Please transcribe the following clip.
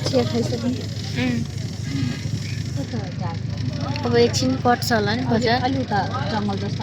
चिया खाइसक्नु अब एकछिन पर्छ होला नि बजार। अलि उता जङ्गल जस्तो